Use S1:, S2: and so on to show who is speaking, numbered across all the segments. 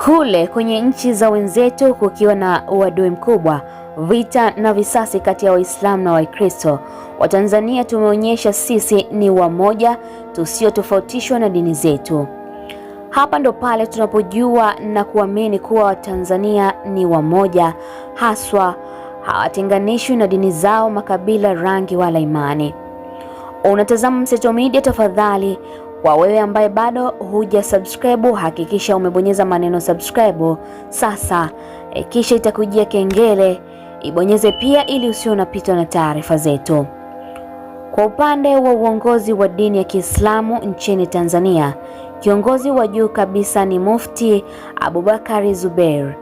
S1: Kule kwenye nchi za wenzetu kukiwa na uadui mkubwa, vita na visasi kati ya Waislamu na Wakristo, Watanzania tumeonyesha sisi ni wamoja, tusiotofautishwa na dini zetu. Hapa ndo pale tunapojua na kuamini kuwa Watanzania ni wamoja, haswa hawatenganishwi na dini zao, makabila, rangi wala imani. Unatazama Mseto Media, tafadhali kwa wewe ambaye bado huja subscribe, hakikisha umebonyeza maneno subscribe sasa, kisha itakujia kengele, ibonyeze pia ili usiwe unapitwa na taarifa zetu. Kwa upande wa uongozi wa dini ya Kiislamu nchini Tanzania, kiongozi wa juu kabisa ni Mufti Abubakari Zubeir,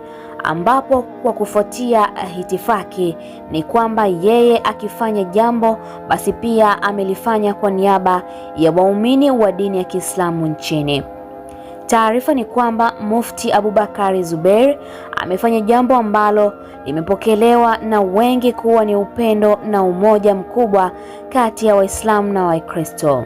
S1: ambapo kwa kufuatia hitifaki ni kwamba yeye akifanya jambo basi pia amelifanya kwa niaba ya waumini wa dini ya Kiislamu nchini. Taarifa ni kwamba Mufti Abubakari Zubeir amefanya jambo ambalo limepokelewa na wengi kuwa ni upendo na umoja mkubwa kati ya Waislamu na Wakristo.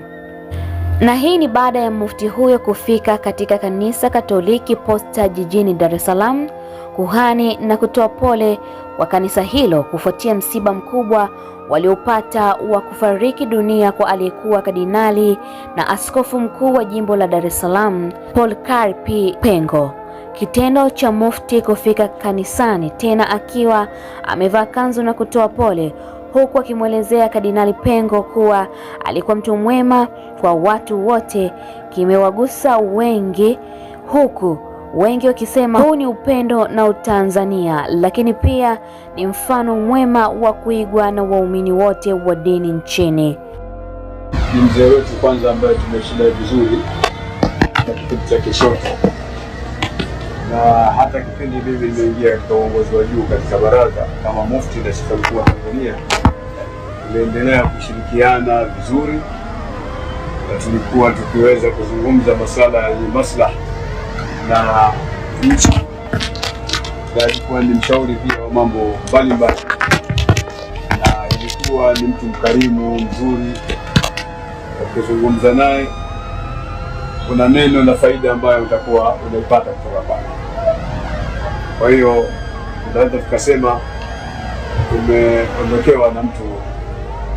S1: Na hii ni baada ya mufti huyo kufika katika kanisa Katoliki Posta jijini Dar es Salaam kuhani na kutoa pole kwa kanisa hilo kufuatia msiba mkubwa waliopata wa kufariki dunia kwa aliyekuwa kardinali na askofu mkuu wa jimbo la Dar es Salaam Polycarp Pengo. Kitendo cha mufti kufika kanisani tena akiwa amevaa kanzu na kutoa pole, huku akimwelezea Kardinali Pengo kuwa alikuwa mtu mwema kwa watu wote, kimewagusa wengi, huku wengi wakisema huu ni upendo na Utanzania, lakini pia ni mfano mwema wa kuigwa na waumini wote wa dini nchini.
S2: Ni mzee wetu kwanza ambaye tumeshinda vizuri na kipindi cha Kishoto, na hata kipindi mimi nimeingia katika uongozi wa juu katika baraza kama mufti na shekhe mkuu wa Tanzania, tumeendelea kushirikiana vizuri na tulikuwa tukiweza kuzungumza masuala yenye maslahi na nchi, na alikuwa ni mshauri pia wa mambo mbalimbali, na ilikuwa ni mtu mkarimu mzuri. Ukizungumza naye kuna neno na faida ambayo utakuwa unaipata kutoka kwake. Kwa hiyo tunaweza tukasema tumeondokewa na mtu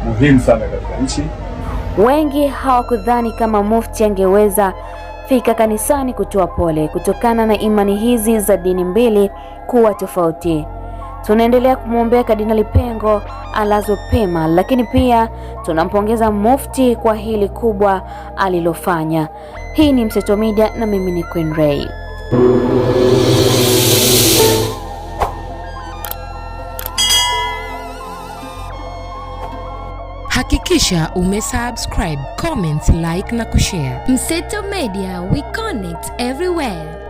S2: muhimu sana katika nchi.
S1: Wengi hawakudhani kama mufti angeweza fika kanisani kutoa pole kutokana na imani hizi za dini mbili kuwa tofauti. Tunaendelea kumwombea Kardinali Pengo alazwe pema, lakini pia tunampongeza mufti kwa hili kubwa alilofanya. Hii ni Mseto Media na mimi ni Queen Ray.
S3: Hakikisha umesubscribe, comment, like na kushare. Mseto Media, we connect everywhere.